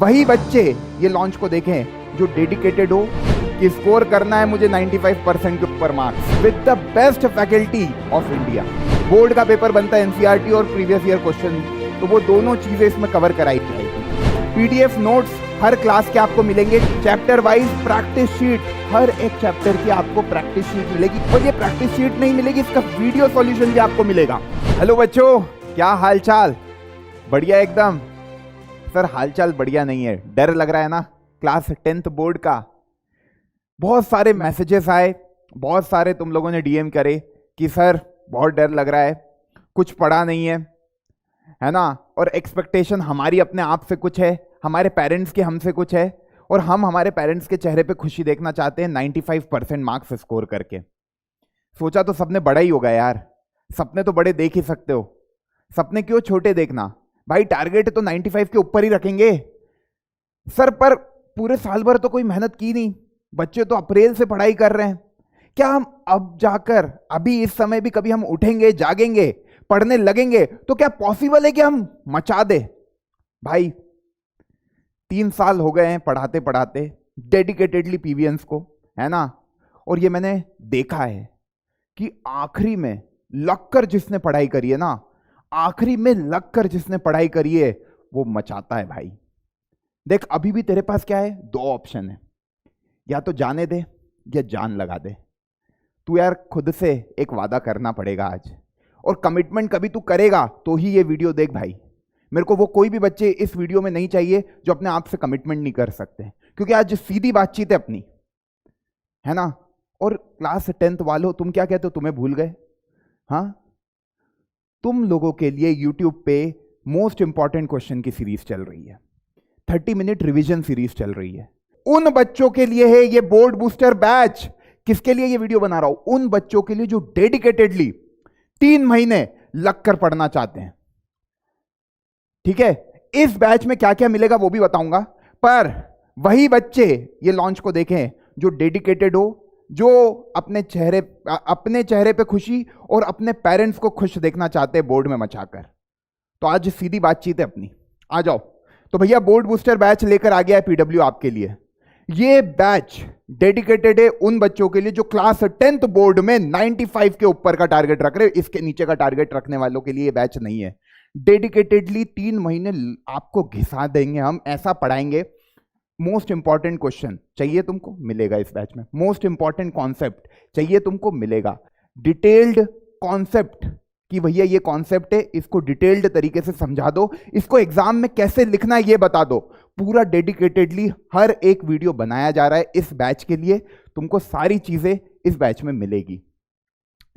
वही बच्चे ये लॉन्च को देखें जो डेडिकेटेड हो कि स्कोर करना है मुझे 95% के ऊपर marks with the best faculty of India. Board का पेपर बनता है एनसीईआरटी और प्रीवियस ईयर क्वेश्चन, तो वो दोनों चीजें इसमें कवर कराई जाएगी। पीडीएफ नोट्स हर क्लास के आपको मिलेंगे, चैप्टर वाइज प्रैक्टिस शीट, हर एक चैप्टर की आपको प्रैक्टिस शीट मिलेगी। और ये प्रैक्टिस शीट नहीं मिलेगी, इसका वीडियो सॉल्यूशन भी आपको मिलेगा। हेलो बच्चों, क्या हाल चाल? बढ़िया एकदम। सर हालचाल बढ़िया नहीं है, डर लग रहा है ना क्लास 10th बोर्ड का। बहुत सारे मैसेजेस आए, बहुत सारे तुम लोगों ने डीएम करे कि सर बहुत डर लग रहा है, कुछ पढ़ा नहीं है ना, और एक्सपेक्टेशन हमारी अपने आप से कुछ है, हमारे पेरेंट्स के हमसे कुछ है, और हम हमारे पेरेंट्स के चेहरे पे खुशी देखना चाहते हैं 95% मार्क्स स्कोर करके। सोचा तो सबने बड़ा ही होगा यार, सपने तो बड़े देख ही सकते हो, सपने क्यों छोटे देखना भाई। टारगेट तो 95 के ऊपर ही रखेंगे सर, पर पूरे साल भर तो कोई मेहनत की नहीं, बच्चे तो अप्रैल से पढ़ाई कर रहे हैं। क्या हम अब जाकर अभी इस समय भी कभी हम उठेंगे, जागेंगे, पढ़ने लगेंगे तो क्या पॉसिबल है कि हम मचा दे? भाई 3 साल हो गए हैं पढ़ाते पढ़ाते डेडिकेटेडली पीवीएंस को, है ना, और ये मैंने देखा है कि आखिरी में लगकर जिसने पढ़ाई करी है ना, आखिरी में लगकर जिसने पढ़ाई करी है वो मचाता है भाई। देख अभी भी तेरे पास क्या है, 2 ऑप्शन है, या तो जाने दे या जान लगा दे। तू यार खुद से एक वादा करना पड़ेगा आज, और कमिटमेंट कभी तू करेगा तो ही ये वीडियो देख भाई। मेरे को वो कोई भी बच्चे इस वीडियो में नहीं चाहिए जो अपने आप से कमिटमेंट नहीं कर सकते, क्योंकि आज सीधी बातचीत है अपनी, है ना। और क्लास 10th वालों, तुम क्या कहते हो, तुम्हें भूल गए? हाँ, तुम लोगों के लिए यूट्यूब पे मोस्ट इंपॉर्टेंट क्वेश्चन की सीरीज चल रही है, 30 मिनट रिवीजन सीरीज चल रही है। उन बच्चों के लिए है ये बोर्ड बूस्टर बैच। किसके लिए ये वीडियो बना रहा हूं? उन बच्चों के लिए जो डेडिकेटेडली 3 महीने लगकर पढ़ना चाहते हैं। ठीक है, इस बैच में क्या क्या मिलेगा वो भी बताऊंगा, पर वही बच्चे ये लॉन्च को देखें जो डेडिकेटेड हो, जो अपने चेहरे पे खुशी और अपने पेरेंट्स को खुश देखना चाहते हैं बोर्ड में मचाकर। तो आज सीधी बातचीत है अपनी, आ जाओ। तो भैया बोर्ड बूस्टर बैच लेकर आ गया है पीडब्ल्यू आपके लिए। ये बैच डेडिकेटेड है उन बच्चों के लिए जो क्लास 10th बोर्ड में 95 के ऊपर का टारगेट रख रहे, इसके नीचे का टारगेट रखने वालों के लिए ये बैच नहीं है। डेडिकेटेडली 3 महीने आपको घिसा देंगे हम, ऐसा पढ़ाएंगे। मोस्ट इंपॉर्टेंट क्वेश्चन चाहिए तुमको, मिलेगा इस बैच में। मोस्ट इंपॉर्टेंट कॉन्सेप्ट चाहिए तुमको, मिलेगा। डिटेल्ड कॉन्सेप्ट कि भैया ये कॉन्सेप्ट है, इसको डिटेल्ड तरीके से समझा दो, इसको एग्जाम में कैसे लिखना है ये बता दो। पूरा डेडिकेटेडली हर एक वीडियो बनाया जा रहा है इस बैच के लिए, तुमको सारी चीजें इस बैच में मिलेगी।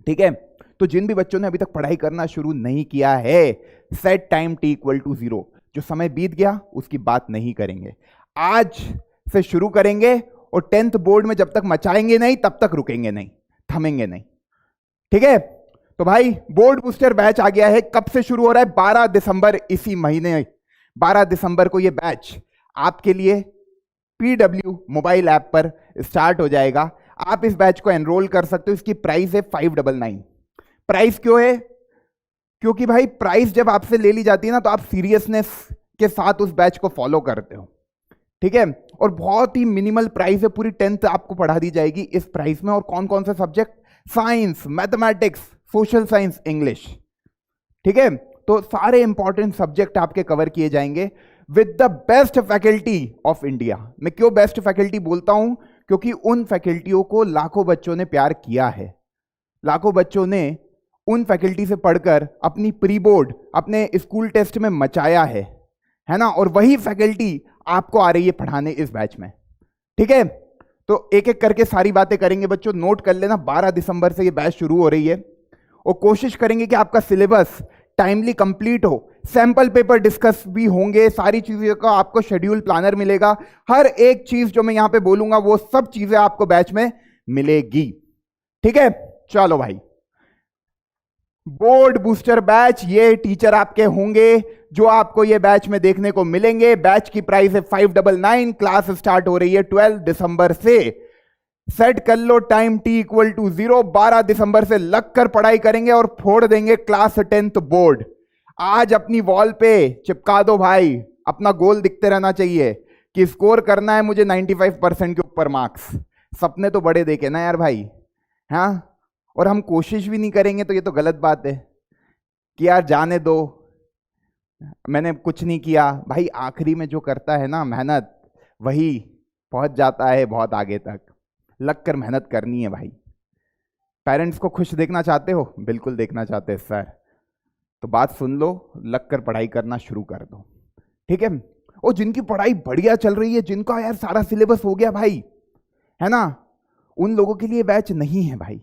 ठीक है, तो जिन भी बच्चों ने अभी तक पढ़ाई करना शुरू नहीं किया है, सेट टाइम t = 0, जो समय बीत गया उसकी बात नहीं करेंगे, आज से शुरू करेंगे, और 10th बोर्ड में जब तक मचाएंगे नहीं तब तक रुकेंगे नहीं, थमेंगे नहीं। ठीक है, तो भाई बोर्ड बूस्टर बैच आ गया है। कब से शुरू हो रहा है? 12 दिसंबर, इसी महीने 12 दिसंबर को ये बैच आपके लिए पीडब्ल्यू मोबाइल ऐप पर स्टार्ट हो जाएगा। आप इस बैच को एनरोल कर सकते हो। इसकी प्राइस है 599। प्राइस क्यों है? क्योंकि भाई प्राइस जब आपसे ले ली जाती है ना, तो आप सीरियसनेस के साथ उस बैच को फॉलो करते हो। ठीक है, और बहुत ही मिनिमल प्राइस है, पूरी 10th आपको पढ़ा दी जाएगी इस प्राइस में। और कौन कौन से subject? Science, mathematics, social science, English. ठीक है, तो सारे इंपॉर्टेंट सब्जेक्ट आपके कवर किए जाएंगे with the best faculty of India. मैं क्यों बेस्ट फैकल्टी बोलता हूं? क्योंकि उन फैकल्टियों को लाखों बच्चों ने प्यार किया है, लाखों बच्चों ने उन फैकल्टी से पढ़कर अपनी प्री बोर्ड, अपने स्कूल टेस्ट में मचाया है ना, और वही फैकल्टी आपको आ रही है पढ़ाने इस बैच में। ठीक है, तो एक एक करके सारी बातें करेंगे बच्चों, नोट कर लेना। 12 दिसंबर से ये बैच शुरू हो रही है, और कोशिश करेंगे कि आपका सिलेबस टाइमली कंप्लीट हो। सैंपल पेपर डिस्कस भी होंगे, सारी चीजों का आपको शेड्यूल प्लानर मिलेगा। हर एक चीज जो मैं यहां पे बोलूंगा वो सब चीजें आपको बैच में मिलेगी। ठीक है, चलो भाई, बोर्ड बूस्टर बैच, ये टीचर आपके होंगे जो आपको ये बैच में देखने को मिलेंगे। बैच की प्राइस है 599। क्लास स्टार्ट हो रही है 12 दिसंबर से। सेट कर लो टाइम t = 0। 12 दिसंबर से लगकर पढ़ाई करेंगे और फोड़ देंगे क्लास 10th बोर्ड। आज अपनी वॉल पे चिपका दो भाई, अपना गोल दिखते रहना चाहिए कि स्कोर करना है मुझे 95% के ऊपर मार्क्स। सपने तो बड़े देखे ना यार भाई, हाँ। और हम कोशिश भी नहीं करेंगे तो ये तो गलत बात है कि यार जाने दो, मैंने कुछ नहीं किया। भाई आखिरी में जो करता है ना मेहनत, वही पहुंच जाता है बहुत आगे तक। लग कर मेहनत करनी है भाई। पेरेंट्स को खुश देखना चाहते हो? बिल्कुल देखना चाहते हैं सर, तो बात सुन लो, लग कर पढ़ाई करना शुरू कर दो, ठीक है। और जिनकी पढ़ाई बढ़िया चल रही है, जिनका यार सारा सिलेबस हो गया भाई, है ना, उन लोगों के लिए बैच नहीं है भाई।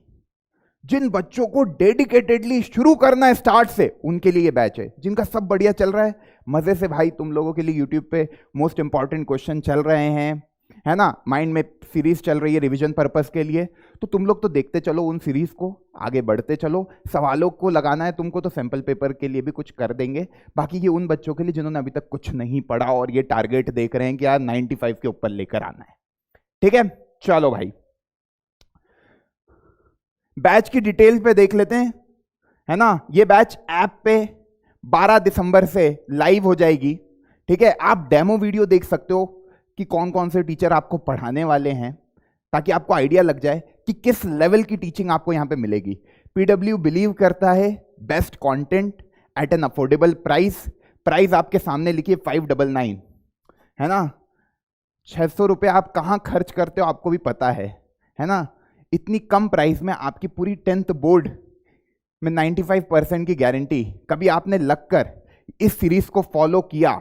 जिन बच्चों को डेडिकेटेडली शुरू करना है स्टार्ट से, उनके लिए बैच है। जिनका सब बढ़िया चल रहा है मजे से, भाई तुम लोगों के लिए यूट्यूब पे मोस्ट इंपॉर्टेंट क्वेश्चन चल रहे हैं, है ना, माइंड में सीरीज चल रही है रिवीजन पर्पस के लिए, तो तुम लोग तो देखते चलो उन सीरीज को, आगे बढ़ते चलो। सवालों को लगाना है तुमको तो सैंपल पेपर के लिए भी कुछ कर देंगे। बाकी ये उन बच्चों के लिए जिन्होंने अभी तक कुछ नहीं पढ़ा और ये टारगेट देख रहे हैं कि यार 95 के ऊपर लेकर आना है, ठीक है। चलो भाई बैच की डिटेल पे देख लेते हैं, है ना। ये बैच ऐप पे 12 दिसंबर से लाइव हो जाएगी, ठीक है। आप डेमो वीडियो देख सकते हो कि कौन कौन से टीचर आपको पढ़ाने वाले हैं, ताकि आपको आइडिया लग जाए कि किस लेवल की टीचिंग आपको यहां पे मिलेगी। पीडब्ल्यू बिलीव करता है best content eight an affordable price. Price आपके सामने लिखिए 599, है ना। 600 रुपये आप कहां खर्च करते हो आपको भी पता है ना। इतनी कम प्राइस में आपकी पूरी 10th बोर्ड में 95% की गारंटी। कभी आपने लगकर इस सीरीज को फॉलो किया,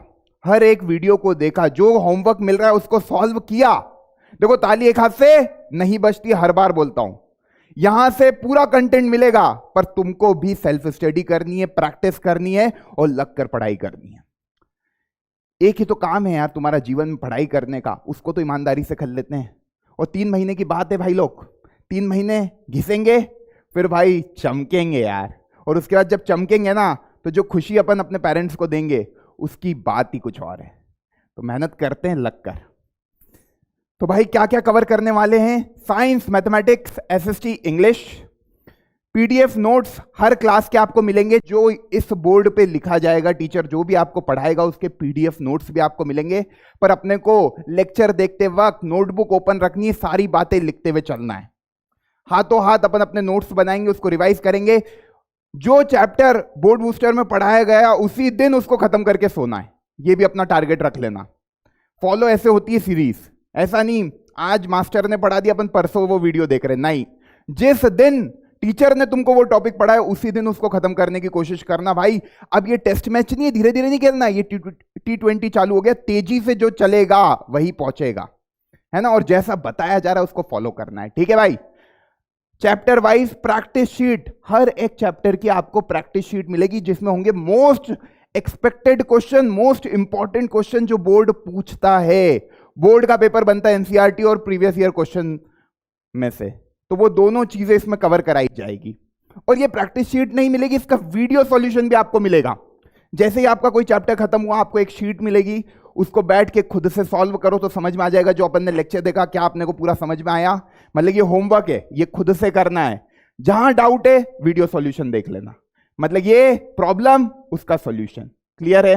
हर एक वीडियो को देखा, जो होमवर्क मिल रहा है उसको सॉल्व किया? देखो ताली एक हाथ से नहीं बजती, हर बार बोलता हूं। यहां से पूरा कंटेंट मिलेगा, पर तुमको भी सेल्फ स्टडी करनी है, प्रैक्टिस करनी है और लगकर पढ़ाई करनी है। एक ही तो काम है यार तुम्हारा जीवन में पढ़ाई करने का, उसको तो ईमानदारी से कर लेते हैं। और 3 महीने की बात है भाई लोग, 3 महीने घिसेंगे फिर भाई चमकेंगे यार। और उसके बाद जब चमकेंगे ना, तो जो खुशी अपन अपने पेरेंट्स को देंगे उसकी बात ही कुछ और है। तो मेहनत करते हैं लगकर। तो भाई क्या क्या कवर करने वाले हैं? Science, mathematics, SST, English. PDF notes हर क्लास के आपको मिलेंगे, जो इस बोर्ड पे लिखा जाएगा, टीचर जो भी आपको पढ़ाएगा उसके पीडीएफ नोट्स भी आपको मिलेंगे। पर अपने को लेक्चर देखते वक्त नोटबुक ओपन रखनी है, सारी बातें लिखते हुए चलना है। हाथों हाथ अपन अपने नोट्स बनाएंगे, उसको रिवाइज करेंगे। जो चैप्टर बोर्ड बूस्टर में पढ़ाया गया उसी दिन उसको खत्म करके सोना है, ये भी अपना टारगेट रख लेना। फॉलो ऐसे होती है सीरीज, ऐसा नहीं आज मास्टर ने पढ़ा दिया अपन परसों वो वीडियो देख रहे, नहीं। जिस दिन टीचर ने तुमको वो टॉपिक पढ़ाया उसी दिन उसको खत्म करने की कोशिश करना भाई। अब ये टेस्ट मैच नहीं है, धीरे धीरे नहीं खेलना, ये T20 चालू हो गया, तेजी से जो चलेगा वही पहुंचेगा, है ना। और जैसा बताया जा रहा है उसको फॉलो करना है, ठीक है भाई। चैप्टर वाइज प्रैक्टिस शीट, हर एक चैप्टर की आपको प्रैक्टिस शीट मिलेगी, जिसमें होंगे most expected question, most important question जो बोर्ड पूछता है। बोर्ड का पेपर बनता है एनसीईआरटी और प्रीवियस ईयर क्वेश्चन में से, तो वो दोनों चीजें इसमें कवर कराई जाएगी। और ये प्रैक्टिस शीट नहीं मिलेगी, इसका वीडियो सॉल्यूशन भी आपको मिलेगा। जैसे ही आपका कोई चैप्टर खत्म हुआ आपको एक शीट मिलेगी, उसको बैठ के खुद से सॉल्व करो तो समझ में आ जाएगा। जो अपन ने लेक्चर देखा क्या आपने को पूरा समझ में आया? मतलब ये होमवर्क है, ये खुद से करना है। जहां डाउट है वीडियो सॉल्यूशन देख लेना, मतलब ये प्रॉब्लम उसका सॉल्यूशन। क्लियर है?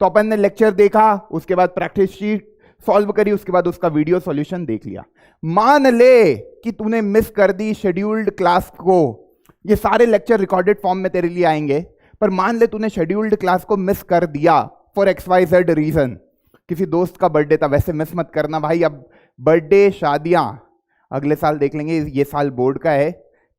तो अपन ने लेक्चर देखा, उसके बाद प्रैक्टिस शीट सॉल्व करी, उसके बाद उसका वीडियो सॉल्यूशन देख लिया। मान ले कि तूने मिस कर दी शेड्यूल्ड क्लास को, ये सारे लेक्चर रिकॉर्डेड फॉर्म में तेरे लिए आएंगे, पर मान ले तूने शेड्यूल्ड क्लास को मिस कर दिया फॉर XYZ रीजन। किसी दोस्त का बर्थडे था, वैसे मिस मत करना भाई। अब बर्थडे, शादियां अगले साल देख लेंगे, ये साल बोर्ड का है,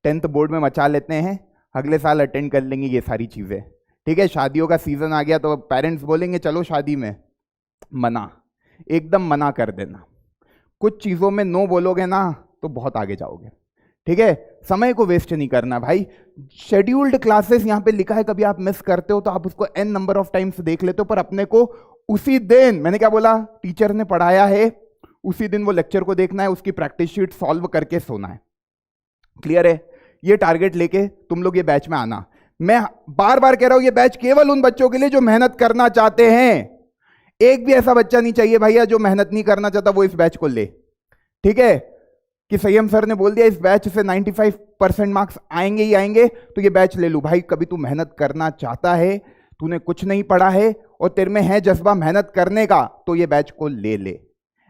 10th बोर्ड में मचा लेते हैं, अगले साल अटेंड कर लेंगे ये सारी चीजें, ठीक है। शादियों का सीजन आ गया तो पेरेंट्स बोलेंगे चलो शादी में, मना, एकदम मना कर देना। कुछ चीजों में नो बोलोगे ना तो बहुत आगे जाओगे, ठीक है। समय को वेस्ट नहीं करना भाई। शेड्यूल्ड क्लासेस यहां पे लिखा है, कभी आप मिस करते हो तो आप उसको n नंबर ऑफ टाइम्स देख लेते हो, पर अपने को उसी दिन, मैंने क्या बोला, टीचर ने पढ़ाया है उसी दिन वो लेक्चर को देखना है, उसकी प्रैक्टिस शीट सॉल्व करके सोना है। क्लियर है? ये टारगेट लेके तुम लोग ये बैच में आना। मैं बार बार कह रहा हूं ये बैच केवल उन बच्चों के लिए जो मेहनत करना चाहते हैं। एक भी ऐसा बच्चा नहीं चाहिए भैया जो मेहनत नहीं करना चाहता वो इस बैच को ले, ठीक है। कि संयम सर ने बोल दिया इस बैच से 95% मार्क्स आएंगे ही आएंगे, तो ये बैच ले लू भाई। कभी तू मेहनत करना चाहता है तूने कुछ नहीं पढ़ा है और तेरे में है जज्बा मेहनत करने का, तो ये बैच को ले ले,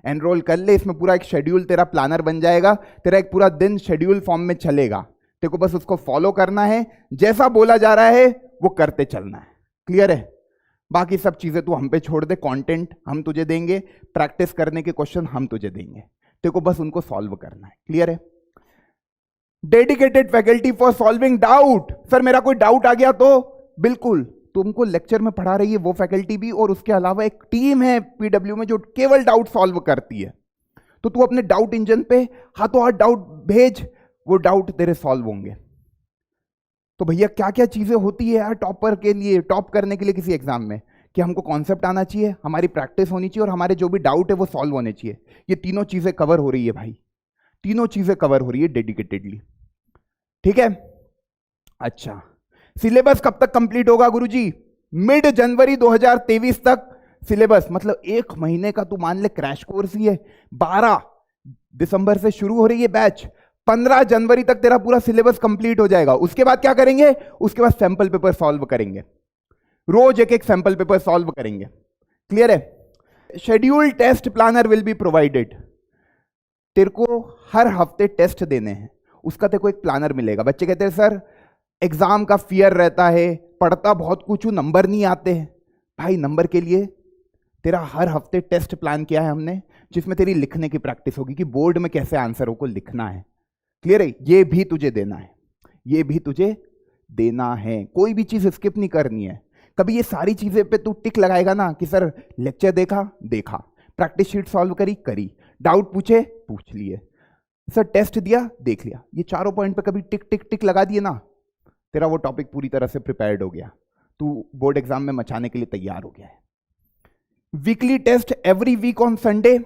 एनरोल कर ले। इसमें पूरा एक शेड्यूल तेरा प्लानर बन जाएगा, तेरा एक पूरा दिन शेड्यूल फॉर्म में चलेगा। तेरे को बस उसको फॉलो करना है, जैसा बोला जा रहा है वो करते चलना है। क्लियर है? बाकी सब चीजें तू हम पे छोड़ दे, कंटेंट हम तुझे देंगे, प्रैक्टिस करने के क्वेश्चन हम तुझे देंगे, तेरे को बस उनको सॉल्व करना है। क्लियर है? Dedicated faculty for solving doubt. Sir मेरा कोई डाउट आ गया तो बिल्कुल तुमको लेक्चर में पढ़ा रही है वो फैकल्टी भी, और उसके अलावा एक टीम है पीडब्ल्यू में जो केवल डाउट सॉल्व करती है। तो तू अपने डाउट इंजन पे हाथों हाथ डाउट भेज, वो डाउट तेरे सॉल्व होंगे। तो भैया क्या क्या चीजें होती है यार टॉपर के लिए, टॉप करने के लिए किसी एग्जाम में, कि हमको कॉन्सेप्ट आना चाहिए, हमारी प्रैक्टिस होनी चाहिए और हमारे जो भी डाउट है वो सॉल्व होने चाहिए। ये तीनों चीजें कवर हो रही है भाई, तीनों चीजें कवर हो रही है डेडिकेटेडली। ठीक है? अच्छा, सिलेबस कब तक कंप्लीट होगा गुरुजी? मिड जनवरी 2023 तक सिलेबस, मतलब एक महीने का तू मान ले क्रैश कोर्स ही है। 12 दिसंबर से शुरू हो रही है बैच, 15 जनवरी तक तेरा पूरा सिलेबस कंप्लीट हो जाएगा। उसके बाद क्या करेंगे? उसके बाद सैंपल पेपर सॉल्व करेंगे, रोज एक एक सैंपल पेपर सॉल्व करेंगे। क्लियर है? Schedule test planner will be provided. तेरे को हर हफ्ते टेस्ट देने हैं, उसका तेरे को एक प्लानर मिलेगा। बच्चे कहते हैं सर एग्जाम का फियर रहता है, पढ़ता बहुत कुछ हूं, नंबर नहीं आते हैं। भाई नंबर के लिए तेरा हर हफ्ते टेस्ट प्लान किया है हमने, जिसमें तेरी लिखने की प्रैक्टिस होगी कि बोर्ड में कैसे आंसरों को लिखना है। क्लियर है? ये भी तुझे देना है, ये भी तुझे देना है, कोई भी चीज स्किप नहीं करनी है। कभी ये सारी चीजें पे तू टिक लगाएगा ना कि सर लेक्चर देखा, प्रैक्टिस शीट सॉल्व करी, डाउट पूछे, पूछ लिए, सर टेस्ट दिया, देख लिया, ये चारों पॉइंट पे कभी टिक टिक टिक लगा दिए ना, तेरा वो टॉपिक पूरी तरह से प्रिपेयर्ड हो गया, तू बोर्ड एग्जाम में मचाने के लिए तैयार हो गया है। Weekly test every week on Sunday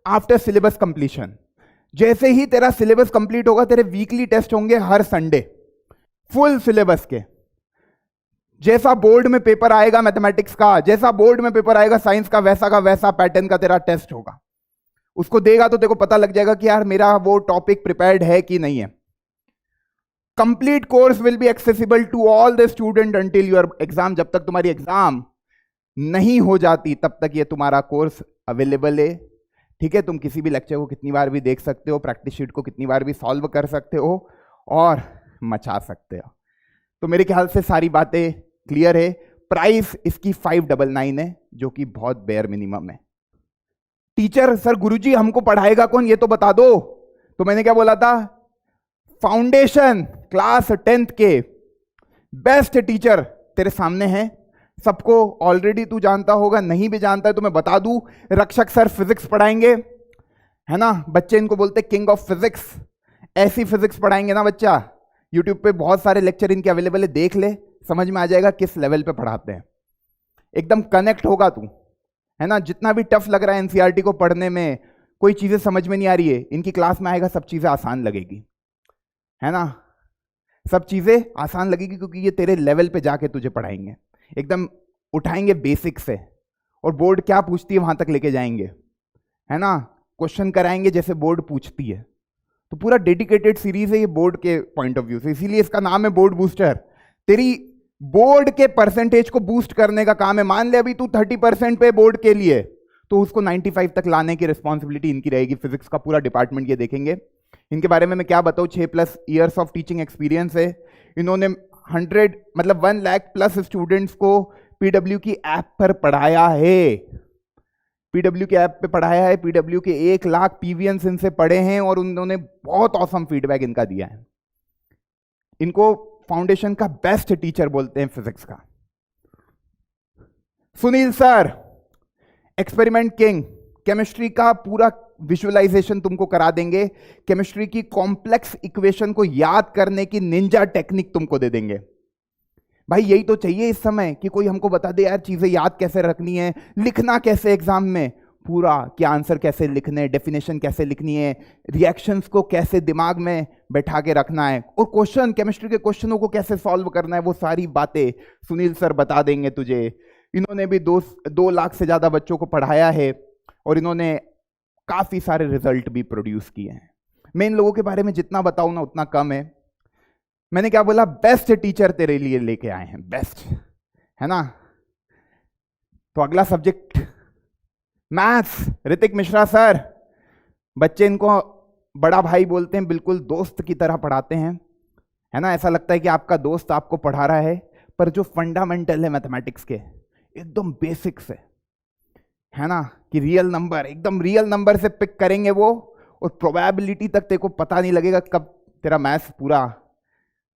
after syllabus completion. जैसे ही तेरा सिलेबस कंप्लीट होगा तेरे वीकली टेस्ट होंगे हर संडे, फुल सिलेबस के। जैसा बोर्ड में पेपर आएगा मैथमेटिक्स का, जैसा बोर्ड में पेपर आएगा साइंस का, वैसा पैटर्न का तेरा टेस्ट होगा। उसको देगा तो तेरे को पता लग जाएगा कि यार मेरा वो टॉपिक प्रिपेयर्ड है कि नहीं है। Complete course will be accessible to all the student until your exam. जब तक तुम्हारी एग्जाम नहीं हो जाती तब तक ये तुम्हारा कोर्स अवेलेबल है। ठीक है? तुम किसी भी लेक्चर को कितनी बार भी देख सकते हो, प्रैक्टिस शीट को कितनी बार भी सॉल्व कर सकते हो और मचा सकते हो। तो मेरे ख्याल से सारी बातें क्लियर है। प्राइस इसकी 599 है, जो कि बहुत बेयर मिनिमम है। टीचर सर गुरुजी हमको पढ़ाएगा कौन ये तो बता दो। तो मैंने क्या बोला था, फाउंडेशन क्लास 10th के बेस्ट टीचर तेरे सामने है। सबको ऑलरेडी तू जानता होगा, नहीं भी जानता है तो मैं बता दूं, रक्षक सर फिजिक्स पढ़ाएंगे, है ना। बच्चे इनको बोलते किंग ऑफ फिजिक्स। ऐसी फिजिक्स पढ़ाएंगे ना बच्चा, यूट्यूब पे बहुत सारे लेक्चर इनके अवेलेबल है, देख ले, समझ में आ जाएगा किस लेवल पे पढ़ाते हैं। एकदम कनेक्ट होगा तू, है ना। जितना भी टफ लग रहा है एनसीईआरटी को पढ़ने में, कोई चीजें समझ में नहीं आ रही है, इनकी क्लास में आएगा सब चीजें आसान लगेगी, है ना। सब चीजें आसान लगेगी क्योंकि ये तेरे लेवल पे जाके तुझे पढ़ाएंगे, एकदम उठाएंगे बेसिक से, और बोर्ड क्या पूछती है वहां तक लेके जाएंगे, है ना। क्वेश्चन कराएंगे जैसे बोर्ड पूछती है। तो पूरा डेडिकेटेड सीरीज है ये बोर्ड के पॉइंट ऑफ व्यू से, इसीलिए इसका नाम है बोर्ड बूस्टर। तेरी बोर्ड के परसेंटेज को बूस्ट करने का काम है। मान ले अभी तू 30% पे बोर्ड के लिए, तो उसको 95 तक लाने की रिस्पॉन्सिबिलिटी इनकी रहेगी। फिजिक्स का पूरा डिपार्टमेंट ये देखेंगे। इनके बारे में मैं क्या बताऊं, 6+ ईयर्स ऑफ टीचिंग एक्सपीरियंस है। इन्होंने 1 लाख प्लस स्टूडेंट्स को पीडब्ल्यू की ऐप पर पढ़ाया है, पीडब्ल्यू के ऐप पे पढ़ाया है। पीडब्ल्यू के 1 लाख पीवीएंस इनसे पढ़े हैं और उन्होंने बहुत ऑसम फीडबैक इनका दिया है। इनको फाउंडेशन का बेस्ट टीचर बोलते हैं फिजिक्स का। Sunil sir experiment king, chemistry का पूरा विजुअलाइजेशन तुमको करा देंगे। केमिस्ट्री की कॉम्प्लेक्स इक्वेशन को याद करने की निंजा टेक्निक तुमको दे देंगे। भाई यही तो चाहिए इस समय कि कोई हमको बता दे यार चीजें याद कैसे रखनी है, लिखना कैसे एग्जाम में, पूरा क्या आंसर कैसे लिखने, डेफिनेशन कैसे लिखनी है, रिएक्शंस को कैसे दिमाग में बैठा के रखना है, और क्वेश्चन, केमिस्ट्री के क्वेश्चनों को कैसे सॉल्व करना है, वो सारी बातें सुनील सर बता देंगे तुझे। इन्होंने भी 2 लाख से ज्यादा बच्चों को पढ़ाया है और इन्होंने काफी सारे रिजल्ट भी प्रोड्यूस किए हैं। मैं इन लोगों के बारे में जितना बताऊं ना उतना कम है। मैंने क्या बोला, बेस्ट टीचर तेरे लिए लेके आए हैं, बेस्ट, है ना। तो अगला subject maths, Hrithik Mishra sir. बच्चे इनको बड़ा भाई बोलते हैं, बिल्कुल दोस्त की तरह पढ़ाते हैं, है ना। ऐसा लगता है कि आपका दोस्त आपको पढ़ा रहा है, पर जो फंडामेंटल है मैथमेटिक्स के एकदम बेसिक्स है ना, कि रियल नंबर, एकदम रियल नंबर से पिक करेंगे वो, और प्रोबेबिलिटी तक तेरे को पता नहीं लगेगा कब तेरा मैथ्स पूरा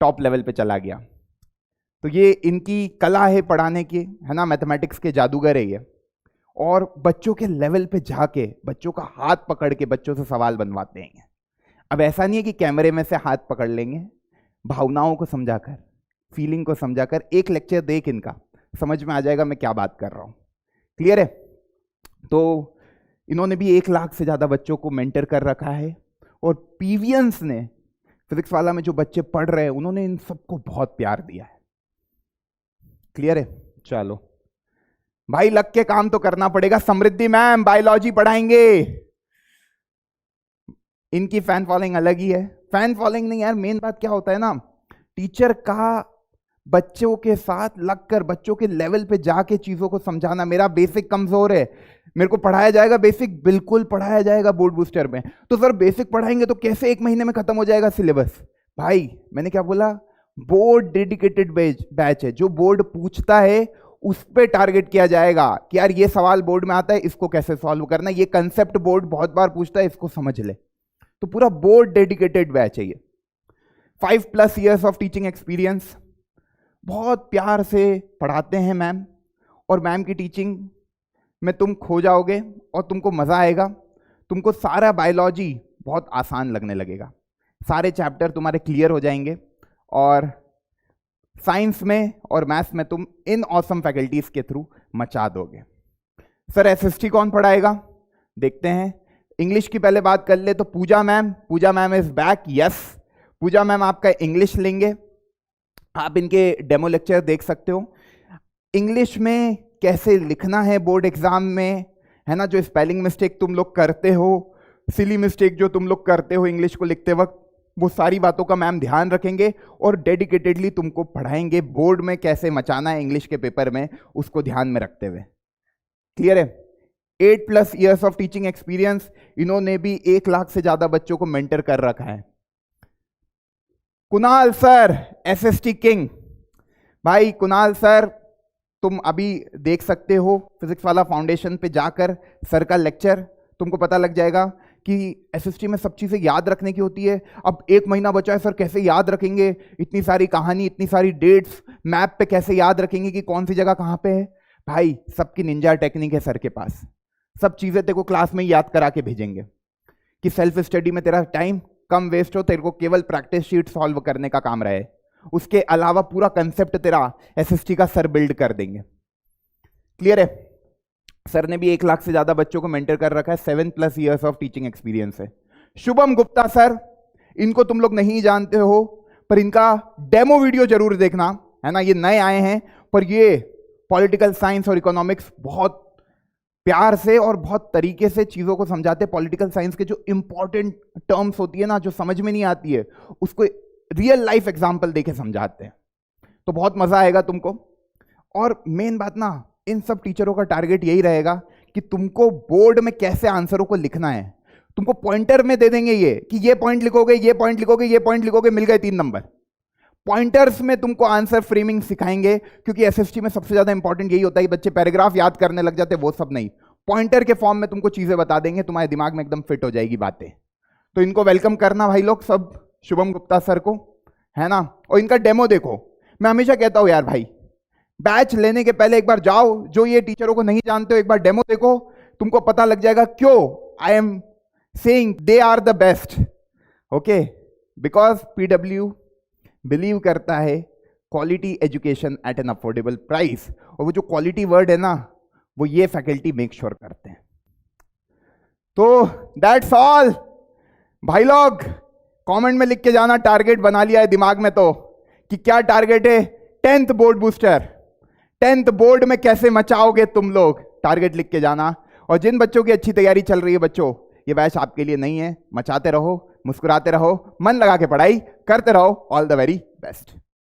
टॉप लेवल पे चला गया। तो ये इनकी कला है पढ़ाने की, है ना, मैथमेटिक्स के जादूगर है ये। और बच्चों के लेवल पे जाके बच्चों का हाथ पकड़ के बच्चों से सवाल बनवाते हैं। अब ऐसा नहीं है कि कैमरे में से हाथ पकड़ लेंगे, भावनाओं को समझाकर, फीलिंग को समझाकर, एक लेक्चर देख इनका समझ में आ जाएगा मैं क्या बात कर रहा हूं। क्लियर है? तो इन्होंने भी 1 लाख से ज्यादा बच्चों को मेंटर कर रखा है, और पीवीएंस ने, फिजिक्स वाला में जो बच्चे पढ़ रहे हैं, उन्होंने इन सबको बहुत प्यार दिया है। क्लियर है? चलो भाई, लग के काम तो करना पड़ेगा। समृद्धि मैम बायोलॉजी पढ़ाएंगे, इनकी फैन फॉलोइंग अलग ही है। फैन फॉलोइंग नहीं यार, मेन बात क्या होता है ना, टीचर का बच्चों के साथ लगकर बच्चों के लेवल पे जाके चीजों को समझाना। मेरा बेसिक कमजोर है, मेरे को पढ़ाया जाएगा बेसिक, बिल्कुल पढ़ाया जाएगा बोर्ड बूस्टर में। तो सर बेसिक पढ़ाएंगे तो कैसे 1 महीने में खत्म हो जाएगा सिलेबस? भाई मैंने क्या बोला, बोर्ड डेडिकेटेड बैच है, जो बोर्ड पूछता है उस पे टारगेट किया जाएगा कि यार ये सवाल बोर्ड में आता है, इसको कैसे सॉल्व करना, ये कंसेप्ट बोर्ड बहुत बार पूछता है, इसको समझ ले। तो पूरा बोर्ड डेडिकेटेड बैच है ये। 5+ years ऑफ टीचिंग एक्सपीरियंस, बहुत प्यार से पढ़ाते हैं मैम, और मैम की टीचिंग में तुम खो जाओगे और तुमको मजा आएगा। तुमको सारा बायोलॉजी बहुत आसान लगने लगेगा, सारे चैप्टर तुम्हारे क्लियर हो जाएंगे, और साइंस में और मैथ्स में तुम इन ऑसम फैकल्टीज के थ्रू मचा दोगे। सर एसएसटी कौन पढ़ाएगा? देखते हैं। इंग्लिश की पहले बात कर ले तो Pooja ma'am is back. Yes, Pooja ma'am आपका इंग्लिश लेंगे, आप इनके डेमो लेक्चर देख सकते हो। इंग्लिश में कैसे लिखना है बोर्ड एग्जाम में, है ना, जो स्पेलिंग मिस्टेक तुम लोग करते हो, सिली मिस्टेक जो तुम लोग करते हो इंग्लिश को लिखते वक्त, वो सारी बातों का मैम ध्यान रखेंगे और डेडिकेटेडली तुमको पढ़ाएंगे। बोर्ड में कैसे मचाना है इंग्लिश के पेपर में, उसको ध्यान में रखते हुए। क्लियर है? 8+ years ऑफ टीचिंग एक्सपीरियंस, इन्होंने भी 1 लाख से ज्यादा बच्चों को मेंटर कर रखा है। Kunal sir SST king. भाई कुणाल सर, तुम अभी देख सकते हो फिजिक्स वाला फाउंडेशन पे जाकर सर का लेक्चर, तुमको पता लग जाएगा कि एसएसटी में सब चीजें याद रखने की होती है। अब 1 महीना बचा है, सर कैसे याद रखेंगे इतनी सारी कहानी, इतनी सारी डेट्स, मैप पे कैसे याद रखेंगे कि कौन सी जगह कहाँ पे है? भाई सबकी निंजा टेक्निक है सर के पास, सब चीजें तेरे को क्लास में याद करा के भेजेंगे कि सेल्फ स्टडी में तेरा टाइम कम वेस्ट हो, तेरे को केवल प्रैक्टिस शीट सॉल्व करने का काम रहे, उसके अलावा पूरा कंसेप्ट तेरा एसएसटी का सर बिल्ड कर देंगे। क्लियर है? सर ने भी 1 लाख से ज्यादा बच्चों को मेंटर कर रखा है, 7+ years ऑफ टीचिंग एक्सपीरियंस है। शुभम गुप्ता सर, इनको तुम लोग नहीं जानते हो, पर इनका डेमो वीडियो जरूर देखना, है ना, ये नए आए हैं, पर ये पॉलिटिकल साइंस और इकोनॉमिक्स बहुत प्यार से और बहुत तरीके से चीजों को समझाते हैं। पॉलिटिकल साइंस के जो इंपॉर्टेंट टर्म्स होती है ना, जो समझ में नहीं आती है, उसको रियल लाइफ एग्जाम्पल देके समझाते हैं, तो बहुत मजा आएगा तुमको। और मेन बात ना, इन सब टीचरों का टारगेट यही रहेगा कि तुमको बोर्ड में कैसे आंसरों को लिखना है। तुमको पॉइंटर में दे देंगे ये कि ये पॉइंट लिखोगे, ये पॉइंट लिखोगे, ये पॉइंट लिखोगे, मिल गए 3 नंबर। पॉइंटर्स में तुमको आंसर फ्रेमिंग सिखाएंगे, क्योंकि एसएसटी में सबसे ज्यादा इंपॉर्टेंट यही होता है कि बच्चे पैराग्राफ याद करने लग जाते, वो सब नहीं, पॉइंटर के फॉर्म में तुमको चीजें बता देंगे, तुम्हारे दिमाग में एकदम फिट हो जाएगी बातें। तो इनको वेलकम करना भाई लोग सब, शुभम गुप्ता सर को, है ना। और इनका डेमो देखो, मैं हमेशा कहता हूं यार भाई, बैच लेने के पहले एक बार जाओ, जो ये टीचरों को नहीं जानते हो, एक बार डेमो देखो, तुमको पता लग जाएगा क्यों I am saying they are the best. Okay, because PW believe करता है quality education at an affordable price, और वो जो क्वालिटी वर्ड है ना, वो ये फैकल्टी मेक श्योर करते हैं। तो दैट्स ऑल भाई लोग, कमेंट में लिख के जाना, टारगेट बना लिया है दिमाग में तो, कि क्या टारगेट है? 10th board booster, 10th board में कैसे मचाओगे तुम लोग, टारगेट लिख के जाना। और जिन बच्चों की अच्छी तैयारी चल रही है बच्चों, ये बैच आपके लिए नहीं है, मचाते रहो, मुस्कुराते रहो, मन लगा के पढ़ाई करते रहो। All the very best.